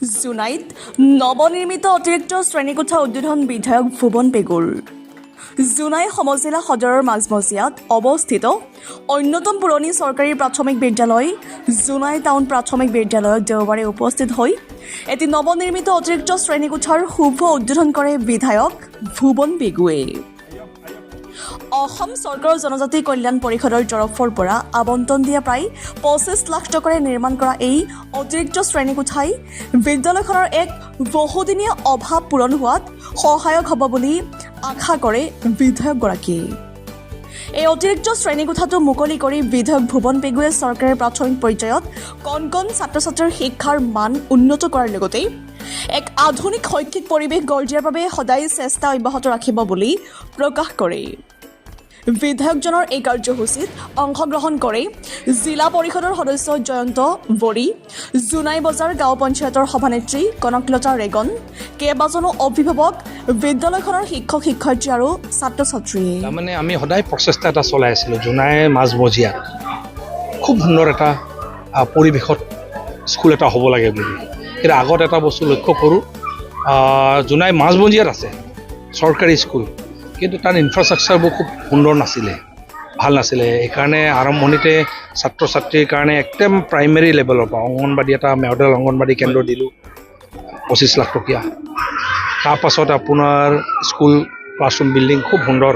জোনাইত নৱনিৰ্মিত অতিৰিক্ত শ্ৰেণীকোঠা উদ্বোধন বিধায়ক ভুৱন পেগুৰ। জোনাই সমজিলা সদৰৰ মাজমজিয়াত অৱস্থিত অন্যতম পুৰণি চৰকাৰী প্ৰাথমিক বিদ্যালয় জোনাই টাউন প্ৰাথমিক বিদ্যালয়ত দেওবাৰে উপস্থিত হৈ এটি নৱনিৰ্মিত অতিৰিক্ত শ্ৰেণীকোঠাৰ শুভ উদ্বোধন কৰে বিধায়ক ভুৱন পেগুৱে। অসম চৰকাৰৰ জনজাতি কল্যাণ পৰিষদৰ তৰফৰ পৰা আবণ্টন দিয়া প্ৰায় 25 লাখ টকাৰে নিৰ্মাণ কৰা এই অতিৰিক্ত শ্ৰেণীকোঠাই বিদ্যালয়খনৰ এক বহুদিনীয়া অভাৱ পূৰণ হোৱাত সহায়ক হ'ব বুলি আশা কৰে বিধায়কগৰাকীয়ে। এই অতিৰিক্ত শ্ৰেণীকোঠাটো মুকলি কৰি বিধায়ক ভুৱন পেগুৱে চৰকাৰী প্ৰাথমিক পৰ্যায়ত কণ কণ ছাত্ৰ ছাত্ৰীৰ শিক্ষাৰ মান উন্নত কৰাৰ লগতে এক আধুনিক শৈক্ষিক পৰিৱেশ গঢ় দিয়াৰ বাবে সদায় চেষ্টা অব্যাহত ৰাখিব বুলি প্ৰকাশ কৰে। বিধায়কজনৰ এই কাৰ্যসূচীত অংশগ্ৰহণ কৰে জিলা পৰিষদৰ সদস্য জয়ন্ত বৰী, জোনাই বজাৰ গাঁও পঞ্চায়তৰ সভানেত্ৰী কনকলতা ৰেগন, কেইবাজনো অভিভাৱক, বিদ্যালয়খনৰ শিক্ষক শিক্ষয়িত্ৰী আৰু ছাত্ৰ ছাত্ৰীয়ে। তাৰমানে আমি সদায় প্ৰচেষ্টা এটা চলাই আছিলোঁ জোনাই মাজমজিয়াত খুব সুন্দৰ এটা পৰিৱেশত স্কুল এটা হ'ব লাগে বুলি। কিন্তু আগত এটা বস্তু লক্ষ্য কৰোঁ, জোনাই মাজমজিয়াত আছে চৰকাৰী স্কুল, কিন্তু তাৰ ইনফ্ৰাষ্ট্ৰাকচাৰবোৰ খুব সুন্দৰ নাছিলে, ভাল নাছিলে। সেইকাৰণে আৰম্ভণিতে ছাত্ৰ ছাত্ৰীৰ কাৰণে একদম প্ৰাইমেৰী লেভেলৰ পৰা অংগনবাদী এটা মডেল অংগনবাদী কেন্দ্ৰ দিলোঁ 25 লাখ টকীয়া। তাৰপাছত আপোনাৰ স্কুল ক্লাছৰুম বিল্ডিং খুব সুন্দৰ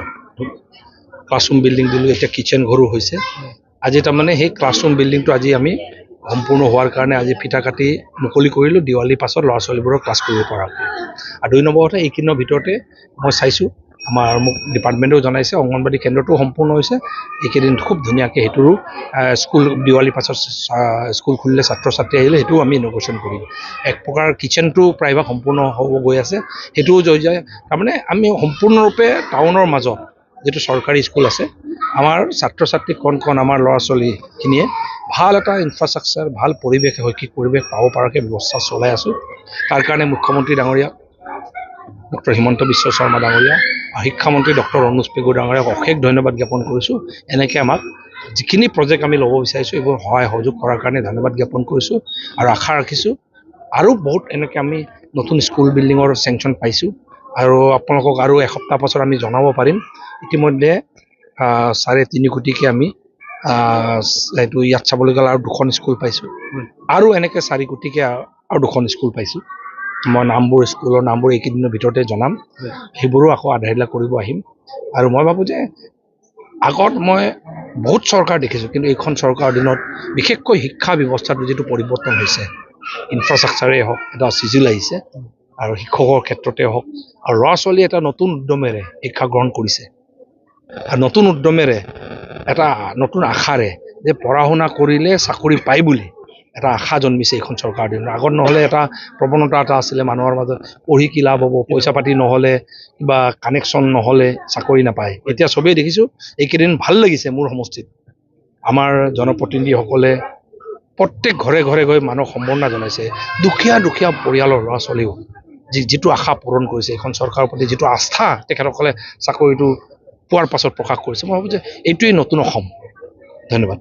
ক্লাছৰুম বিল্ডিং দিলোঁ। এতিয়া কিটচেন ঘৰো হৈছে। আজি তাৰমানে সেই ক্লাছৰুম বিল্ডিংটো আজি আমি সম্পূৰ্ণ হোৱাৰ কাৰণে আজি ফিটা কাটি মুকলি কৰিলোঁ। দিৱালীৰ পাছত ল'ৰা ছোৱালীবোৰক ক্লাছ কৰিব পৰাকৈ। আৰু 2 নম্বৰতে এইকেইদিনৰ ভিতৰতে মই চাইছোঁ, আমাৰ মোক ডিপাৰ্টমেণ্টেও জনাইছে অংগনবাদী কেন্দ্ৰটো সম্পূৰ্ণ হৈছে। এইকেইদিন খুব ধুনীয়াকৈ সেইটোৰো স্কুল দিৱালীৰ পাছত স্কুল খুলিলে ছাত্ৰ ছাত্ৰী আহিলে সেইটোও আমি ইন'ভেশ্যন কৰিম। এক প্ৰকাৰ কিটচেনটো প্ৰায়ভাগ সম্পূৰ্ণ হ'ব গৈ আছে, সেইটোও হৈ যায়। তাৰমানে আমি সম্পূৰ্ণৰূপে টাউনৰ মাজত যিটো চৰকাৰী স্কুল আছে, আমাৰ ছাত্ৰ ছাত্ৰী কণ আমাৰ ল'ৰা ছোৱালীখিনিয়ে ভাল এটা ইনফ্ৰাষ্ট্ৰাকচাৰ, ভাল পৰিৱেশ, শৈক্ষিক পৰিৱেশ পাব পৰাকৈ ব্যৱস্থা চলাই আছোঁ। তাৰ কাৰণে মুখ্যমন্ত্ৰী ডাঙৰীয়া ডক্টৰ হিমন্ত বিশ্ব শৰ্মা ডাঙৰীয়া, শিক্ষামন্ত্ৰী ডক্টৰ অনুজ পেগু ডাঙৰীয়াক অশেষ ধন্যবাদ জ্ঞাপন কৰিছোঁ। এনেকৈ আমাক যিখিনি প্ৰজেক্ট আমি ল'ব বিচাৰিছোঁ এইবোৰ সহায় সহযোগ কৰাৰ কাৰণে ধন্যবাদ জ্ঞাপন কৰিছোঁ। আৰু আশা ৰাখিছোঁ আৰু বহুত এনেকৈ আমি নতুন স্কুল বিল্ডিঙৰ চেংচন পাইছোঁ আৰু আপোনালোকক আৰু এসপ্তাহ পাছত আমি জনাব পাৰিম। ইতিমধ্যে 3.5 কোটিকৈ আমি এইটো ইয়াত চাবলৈ গ'লে আৰু 2খন স্কুল পাইছোঁ, আৰু এনেকৈ 4 কোটিকৈ আৰু 2খন স্কুল পাইছোঁ। মই নামবোৰ স্কুলৰ নামবোৰ এইকেইদিনৰ ভিতৰতে জনাম, সেইবোৰো আকৌ আধাৰিলা কৰিব আহিম। আৰু মই ভাবোঁ যে আগত মই বহুত চৰকাৰ দেখিছোঁ, কিন্তু এইখন চৰকাৰৰ দিনত বিশেষকৈ শিক্ষা ব্যৱস্থাটো যিটো পৰিৱৰ্তন হৈছে, ইনফ্ৰাষ্ট্ৰাকচাৰেই হওক, এটা চিজিল আহিছে, আৰু শিক্ষকৰ ক্ষেত্ৰতে হওক, আৰু ল'ৰা ছোৱালীয়ে এটা নতুন উদ্যমেৰে শিক্ষা গ্ৰহণ কৰিছে, আৰু নতুন উদ্যমেৰে এটা নতুন আশাৰে যে পঢ়া শুনা কৰিলে চাকৰি পায় বুলি এটা আশা জন্মিছে এইখন চৰকাৰৰ দিনত। আগত নহ'লে এটা প্ৰৱণতা এটা আছিলে মানুহৰ মাজত, পঢ়ি কি লাভ হ'ব, পইচা পাতি নহ'লে, কিবা কানেকশ্যন নহ'লে চাকৰি নাপায়। এতিয়া চবেই দেখিছোঁ, এইকেইদিন ভাল লাগিছে মোৰ সমষ্টিত আমাৰ জনপ্ৰতিনিধিসকলে প্ৰত্যেক ঘৰে ঘৰে গৈ মানুহক সম্বৰ্ধনা জনাইছে। দুখীয়া পৰিয়ালৰ ল'ৰা ছোৱালীও যিটো আশা পূৰণ কৰিছে, এইখন চৰকাৰৰ প্ৰতি যিটো আস্থা তেখেতসকলে চাকৰিটো পোৱাৰ পাছত প্ৰকাশ কৰিছে। মই ভাবোঁ যে এইটোৱেই নতুন অসম। ধন্যবাদ।